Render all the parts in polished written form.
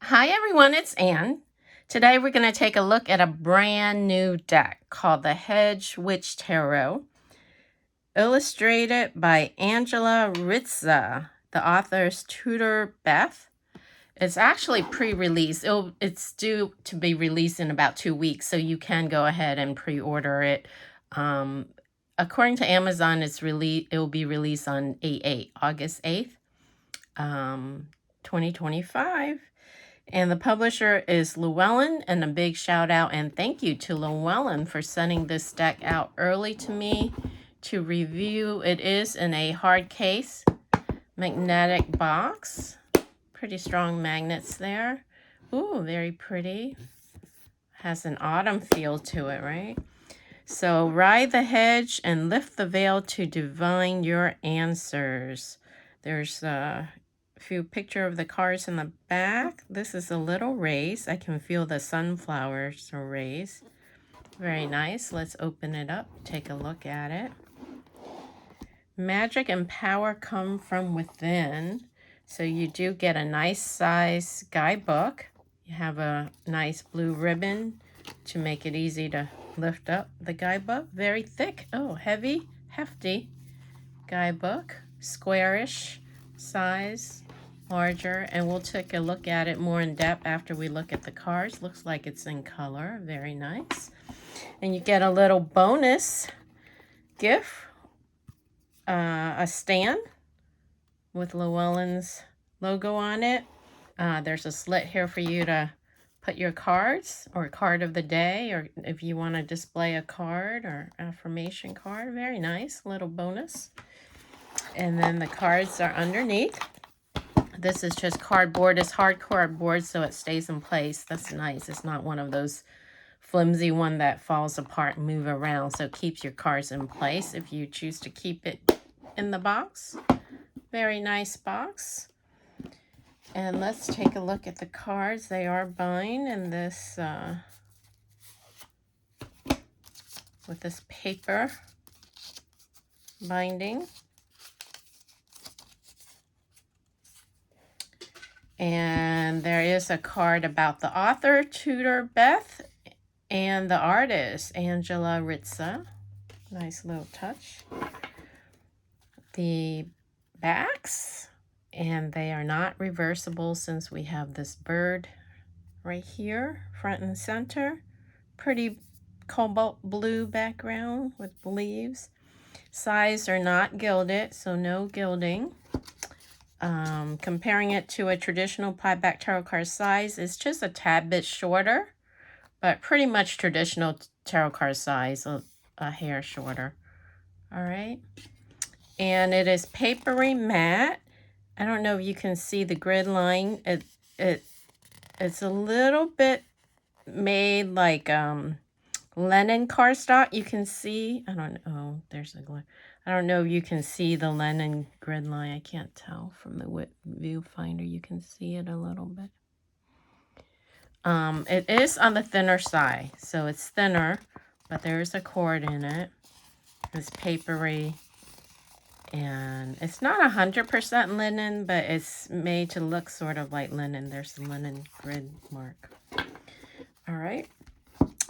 Hi everyone, it's Anne. Today we're going to take a look at a brand new deck called the Hedgewitch Tarot, illustrated by Rizza. The author is Tudorbeth. It's actually pre-release. It's due to be released in about 2 weeks, so you can go ahead and pre-order it. According to Amazon, it will be released on August 8th, 2025. And the publisher is Llewellyn, and a big shout out and thank you to Llewellyn for sending this deck out early to me to review. It is in a hard case, magnetic box. Pretty strong magnets there. Ooh, very pretty. Has an autumn feel to it, right? So ride the hedge and lift the veil to divine your answers. There's a few picture of the cards in the back. This is a little raised. I can feel the sunflowers are raised. Very nice. Let's open it up, take a look at it. Magic and power come from within. So you do get a nice size guidebook. You have a nice blue ribbon to make it easy to lift up the guidebook. Very thick. Oh, heavy, hefty guidebook. Squarish size, larger. And we'll take a look at it more in depth after we look at the cards. Looks like it's in color. Very nice. And you get a little bonus gift. A stand with Llewellyn's logo on it. There's a slit here for you to put your cards or card of the day, or if you want to display a card or affirmation card. Very nice little bonus. And then the cards are underneath. This is just cardboard. It's hard cardboard, so it stays in place. That's nice. It's not one of those flimsy one that falls apart and move around, so it keeps your cards in place if you choose to keep it in the box. Very nice box. And let's take a look at the cards. They are bound in this with this paper binding. And there is a card about the author, Tudorbeth, and the artist, Rizza. Nice little touch. The backs, and they are not reversible since we have this bird right here, front and center. Pretty cobalt blue background with leaves. Sides are not gilded, so no gilding. Comparing it to a traditional pieback tarot card size, it's just a tad bit shorter, but pretty much traditional tarot card size, a hair shorter. All right. And it is papery matte. I don't know if you can see the grid line. It's a little bit made like linen cardstock. You can see, I don't know, there's a glare. I don't know if you can see the linen grid line. I can't tell from the viewfinder. You can see it a little bit. It is on the thinner side, so it's thinner, but there's a cord in it. It's papery, and it's not 100% linen, but it's made to look sort of like linen. There's the linen grid mark. All right.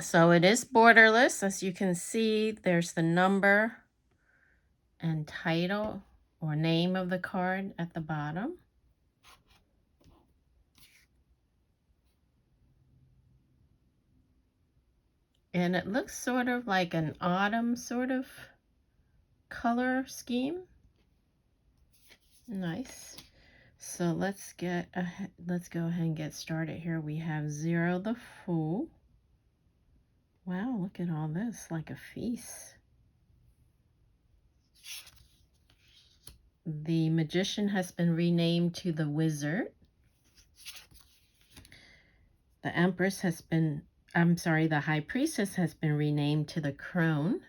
So it is borderless. As you can see, there's the number and title or name of the card at the bottom. And it looks sort of like an autumn sort of color scheme. Nice. So let's go ahead and get started here. We have 0 the Fool. Wow, look at all this, like a feast. The Magician has been renamed to the Wizard. The Empress has been, the High Priestess has been renamed to the Crone.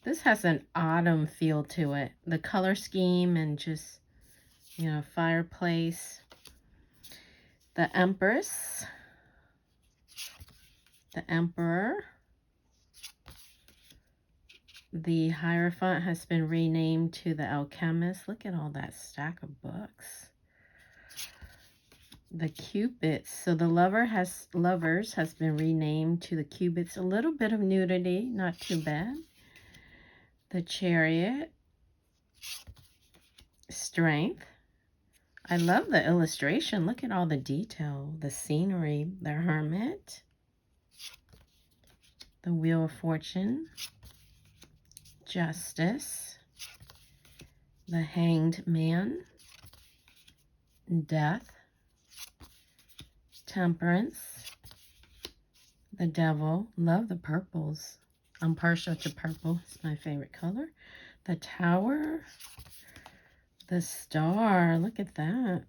This has an autumn feel to it. The color scheme and just, you know, fireplace. The Empress. The Emperor. The Hierophant has been renamed to the Alchemist. Look at all that stack of books. the Cupids. So the lovers has been renamed to the Cupids. A little bit of nudity, not too bad. The Chariot, Strength. I love the illustration. Look at all the detail, the scenery. The Hermit, the Wheel of Fortune, Justice, the Hanged Man, Death, Temperance, the Devil. Love the purples. I'm partial to purple. It's my favorite color. The Tower, the Star. Look at that.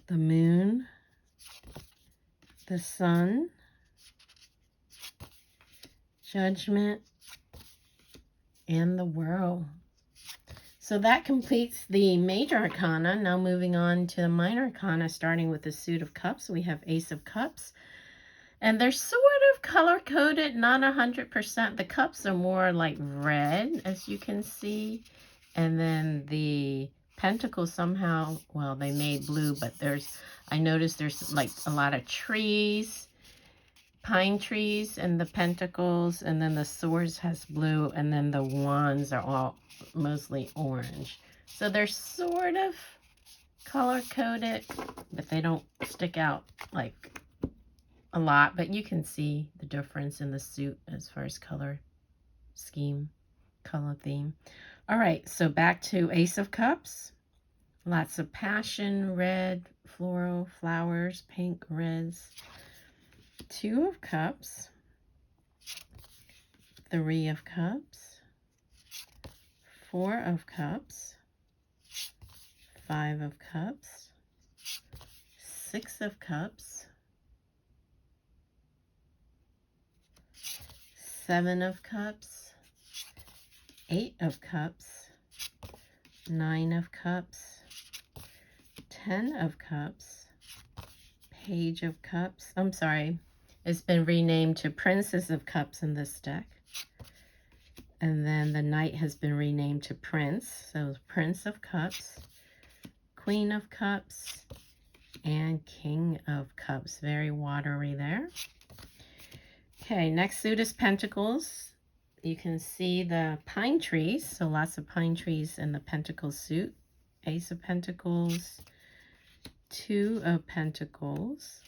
The Moon, the Sun, Judgment, and the World. So that completes the major arcana. Now moving on to the minor arcana, starting with the Suit of Cups. We have Ace of Cups. And they're sort of color-coded, not 100%. The cups are more like red, as you can see. And then the pentacles somehow, well, they made blue, but I noticed there's like a lot of trees, pine trees, and the pentacles. And then the swords has blue, and then the wands are all mostly orange. So they're sort of color-coded, but they don't stick out like a lot, but you can see the difference in the suit as far as color scheme, color theme. All right, so back to Ace of Cups. Lots of passion, red, floral, flowers, pink, reds. Two of Cups, Three of Cups, Four of Cups, Five of Cups, Six of Cups, Seven of Cups, Eight of Cups, Nine of Cups, 10 of Cups, Page of Cups. I'm sorry, it's been renamed to Princess of Cups in this deck. And then the Knight has been renamed to Prince. So Prince of Cups, Queen of Cups, and King of Cups. Very watery there. Okay, next suit is Pentacles. You can see the pine trees, so lots of pine trees in the Pentacle suit. Ace of Pentacles, Two of Pentacles,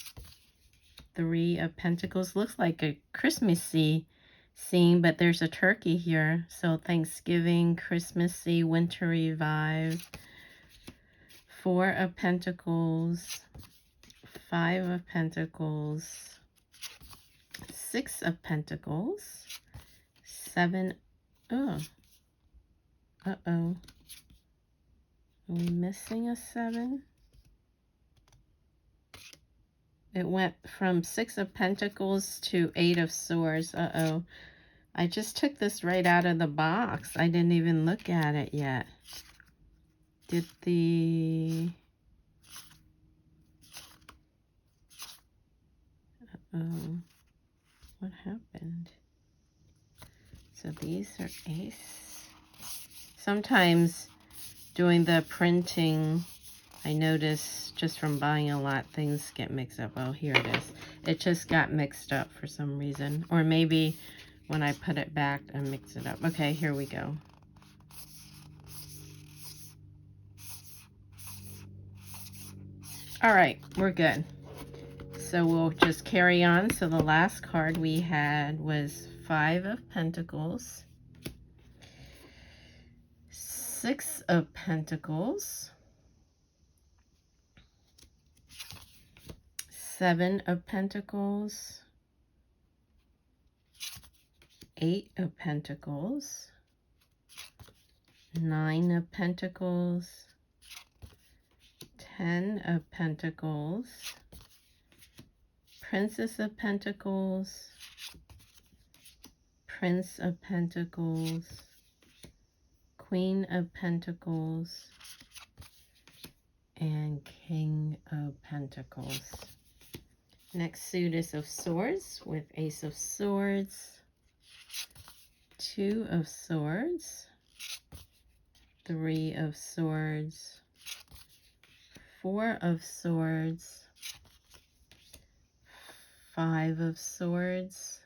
Three of Pentacles. Looks like a Christmassy scene, but there's a turkey here. So Thanksgiving, Christmassy, wintry vibe. Four of Pentacles, Five of Pentacles, Six of Pentacles, Seven. Oh, uh-oh. Are we missing a 7? It went from Six of Pentacles to Eight of Swords. Uh-oh. I just took this right out of the box. I didn't even look at it yet. Did the... Uh-oh. What happened? So these are Ace. Sometimes doing the printing, I notice just from buying a lot, things get mixed up. Oh, here it is. It just got mixed up for some reason. Or maybe when I put it back, I mix it up. Okay, here we go. All right, we're good. So we'll just carry on. So the last card we had was Five of Pentacles, Six of Pentacles, Seven of Pentacles, Eight of Pentacles, Nine of Pentacles, 10 of Pentacles, Princess of Pentacles, Prince of Pentacles, Queen of Pentacles, and King of Pentacles. Next suit is of Swords with Ace of Swords, Two of Swords, Three of Swords, Four of Swords, Five of Swords,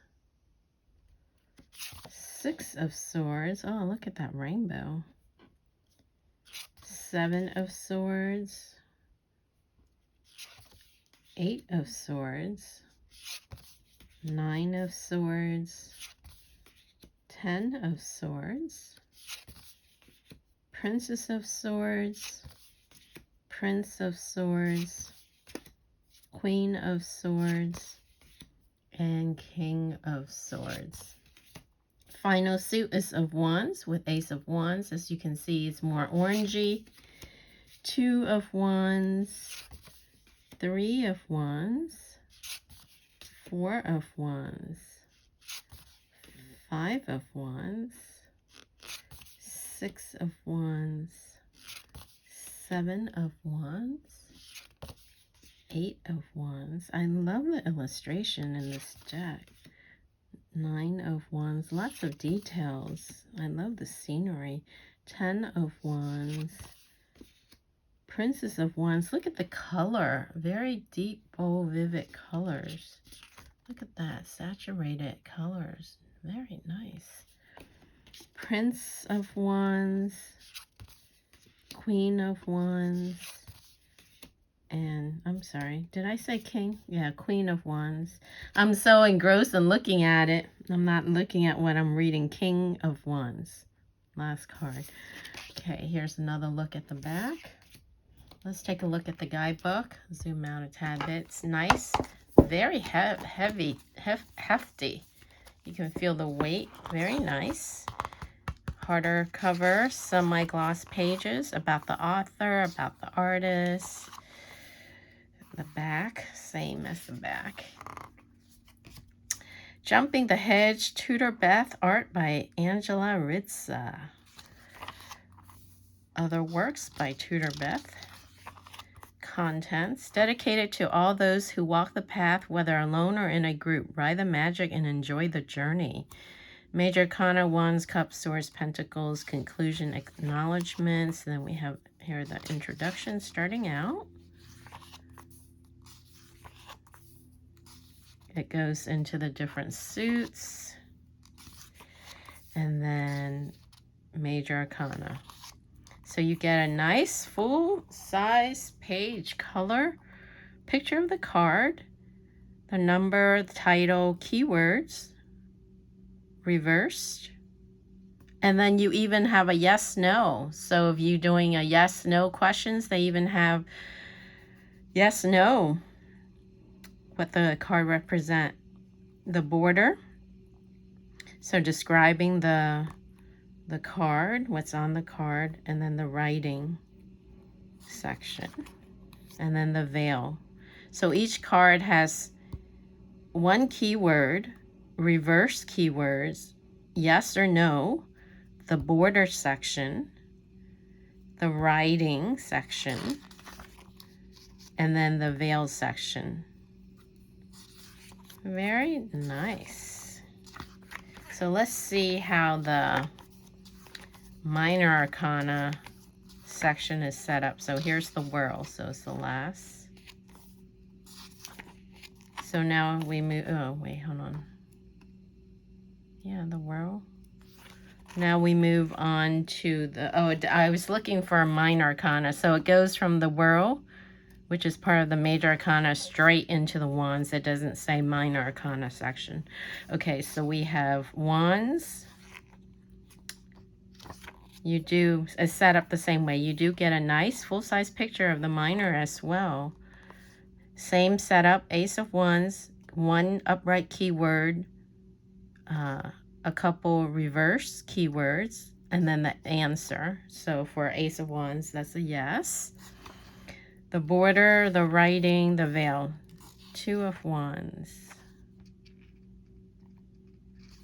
Six of Swords. Oh, look at that rainbow. Seven of Swords, Eight of Swords, Nine of Swords, 10 of Swords, Princess of Swords, Prince of Swords, Queen of Swords, and King of Swords. Final suit is of Wands with Ace of Wands. As you can see, it's more orangey. Two of Wands, Three of Wands, Four of Wands, Five of Wands, Six of Wands, Seven of Wands, Eight of Wands. I love the illustration in this deck. Nine of Wands, lots of details. I love the scenery. 10 of Wands, Princess of Wands. Look at the color. Very deep, bold, vivid colors. Look at that, saturated colors. Very nice. Prince of Wands, Queen of Wands, and I'm sorry, did I say King? Yeah, Queen of Wands. I'm so engrossed in looking at it. I'm not looking at what I'm reading. King of Wands. Last card. Okay, here's another look at the back. Let's take a look at the guidebook. Zoom out a tad bit. It's nice. Very hefty. You can feel the weight. Very nice. Harder cover, semi-gloss pages about the author, about the artist. The back, same as the back. Jumping the Hedge, Tudorbeth, art by Angela Rizza. Other works by Tudorbeth. Contents, dedicated to all those who walk the path, whether alone or in a group. Ride the magic and enjoy the journey. Major arcana, Wands, Cups, Swords, Pentacles, conclusion, acknowledgements. And then we have here the introduction starting out. It goes into the different suits. And then major arcana. So you get a nice full-size page color picture of the card, the number, the title, keywords, reversed. And then you even have a yes-no. So if you're doing a yes-no questions, they even have yes-no. What the card represent. The border, so describing the card, what's on the card, and then the writing section, and then the veil. So each card has one keyword, reverse keywords, yes or no, the border section, the writing section, and then the veil section. Very nice. So let's see how the minor arcana section is set up. So here's the World. So it's the last. So now we move, oh wait, hold on. Yeah, the World. Now we move on to the, oh, I was looking for a minor arcana. So it goes from the World, which is part of the major arcana, straight into the Wands. It doesn't say minor arcana section. Okay, so we have Wands. You do, it's set up the same way. You do get a nice full-size picture of the minor as well. Same setup, Ace of Wands, one upright keyword, a couple reverse keywords, and then the answer. So for Ace of Wands, that's a yes. The border, the writing, the veil. Two of Wands.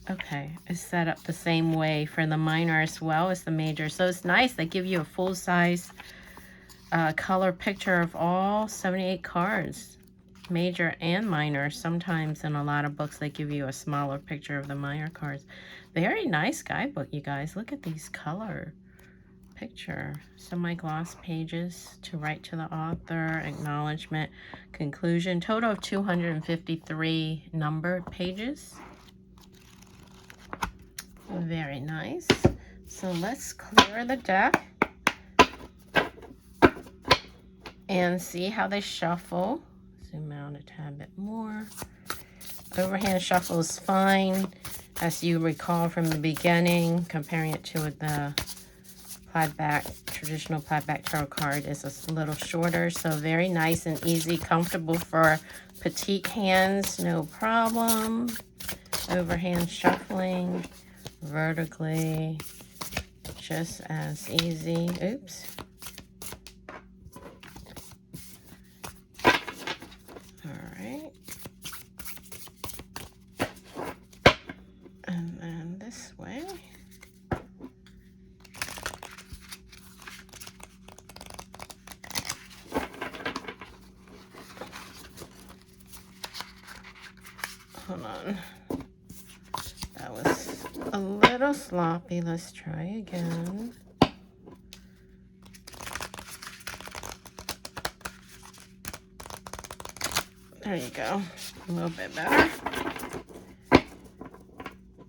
Okay, it's set up the same way for the minor as well as the major. So it's nice. They give you a full-size color picture of all 78 cards, major and minor. Sometimes in a lot of books, they give you a smaller picture of the minor cards. Very nice guidebook, you guys. Look at these color picture. Semi-gloss pages to write to the author, acknowledgement, conclusion. Total of 253 numbered pages. Very nice. So let's clear the deck and see how they shuffle. Zoom out a tad bit more. Overhand shuffle is fine. As you recall from the beginning, comparing it to the plaid back, traditional plaid back tarot card is a little shorter. So very nice and easy, comfortable for petite hands, no problem. Overhand shuffling, vertically, just as easy. Oops. Alright. And then this way. Hold on. That was a little sloppy. Let's try again. There you go. A little bit better.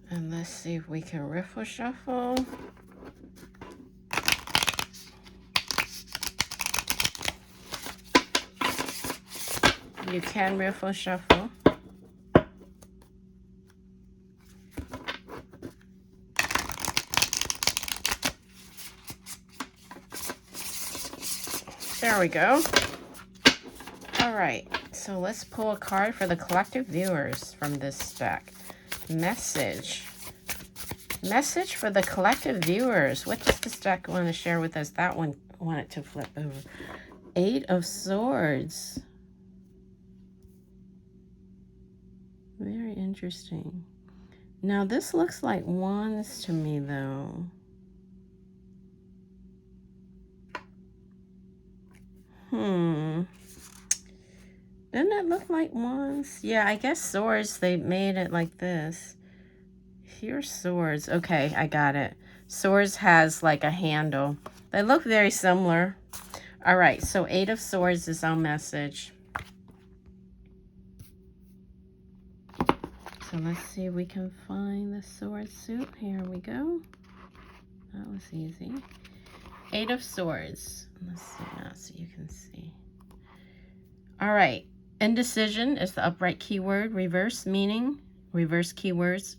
And let's see if we can riffle shuffle. You can riffle shuffle. There we go. All right, so let's pull a card for the collective viewers from this deck. Message for the collective viewers. What does this deck want to share with us? That one wanted to flip over. 8 of Swords. Very interesting. Now this looks like wands to me though. Doesn't it look like wands? Yeah, I guess swords, they made it like this. Here's swords. Okay, I got it. Swords has like a handle. They look very similar. All right, so 8 of Swords is our message. So let's see if we can find the sword suit. Here we go. That was easy. 8 of Swords. Let's see now so you can see. All right. Indecision is the upright keyword. Reverse meaning. Reverse keywords.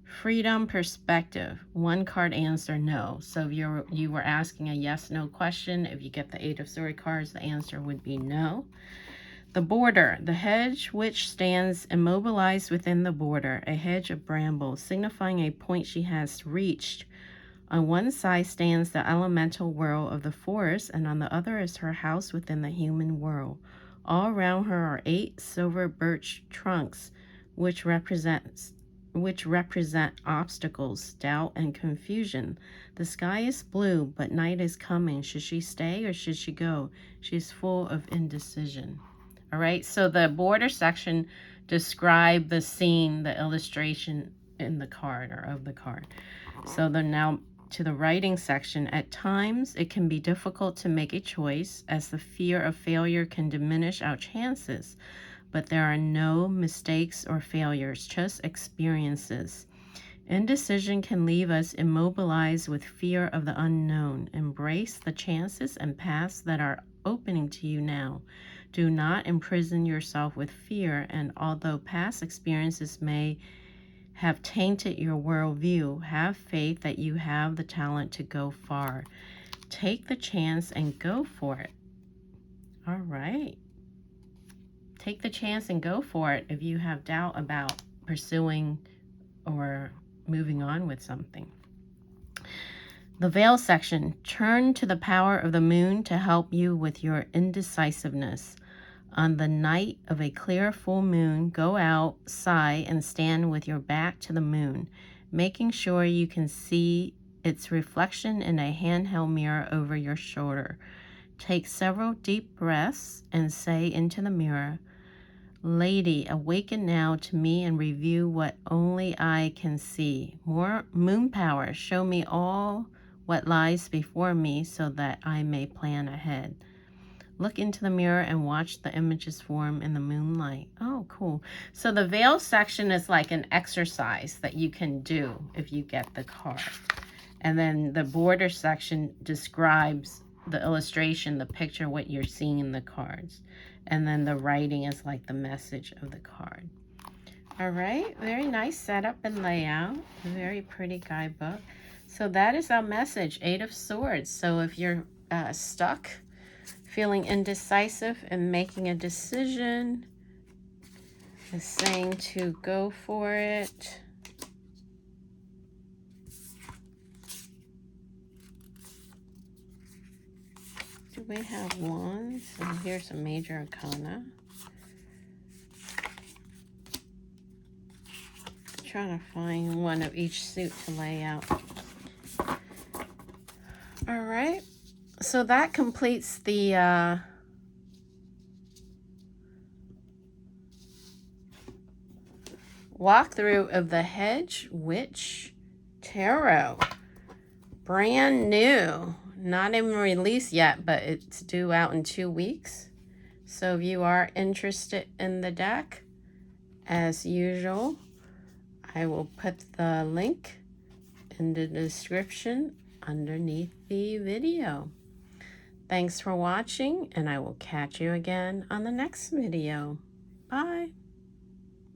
Freedom, perspective. 1 card answer, no. So if you were asking a yes/no question, if you get the 8 of Swords cards, the answer would be no. The border. The Hedgewitch stands immobilized within the border, a hedge of brambles, signifying a point she has reached. On one side stands the elemental world of the forest, and on the other is her house within the human world. All around her are 8 silver birch trunks, which represent obstacles, doubt, and confusion. The sky is blue, but night is coming. Should she stay or should she go? She's full of indecision. All right, so the border section describes the scene, the illustration in the card or of the card. So then now to the writing section. At times, it can be difficult to make a choice, as the fear of failure can diminish our chances. But there are no mistakes or failures, just experiences. Indecision can leave us immobilized with fear of the unknown. Embrace the chances and paths that are opening to you now. Do not imprison yourself with fear, and although past experiences may have tainted your worldview, have faith that you have the talent to go far. Take the chance and go for it. All right. Take the chance and go for it if you have doubt about pursuing or moving on with something. The veil section. Turn to the power of the moon to help you with your indecisiveness. On the night of a clear full moon, go outside and stand with your back to the moon, making sure you can see its reflection in a handheld mirror over your shoulder. Take several deep breaths and say into the mirror, "Lady, awaken now to me and review what only I can see. More moon power, show me all what lies before me so that I may plan ahead. Look into the mirror and watch the images form in the moonlight. Oh, cool. So the veil section is like an exercise that you can do if you get the card. And then the border section describes the illustration, the picture, what you're seeing in the cards. And then the writing is like the message of the card. All right, very nice setup and layout. Very pretty guidebook. So that is our message, 8 of Swords. So if you're stuck, feeling indecisive and making a decision, is saying to go for it. Do we have wands? And here's a major arcana. Trying to find one of each suit to lay out. All right. So that completes the walkthrough of the Hedgewitch Tarot. Brand new. Not even released yet, but it's due out in 2 weeks. So if you are interested in the deck, as usual, I will put the link in the description underneath the video. Thanks for watching, and I will catch you again on the next video. Bye.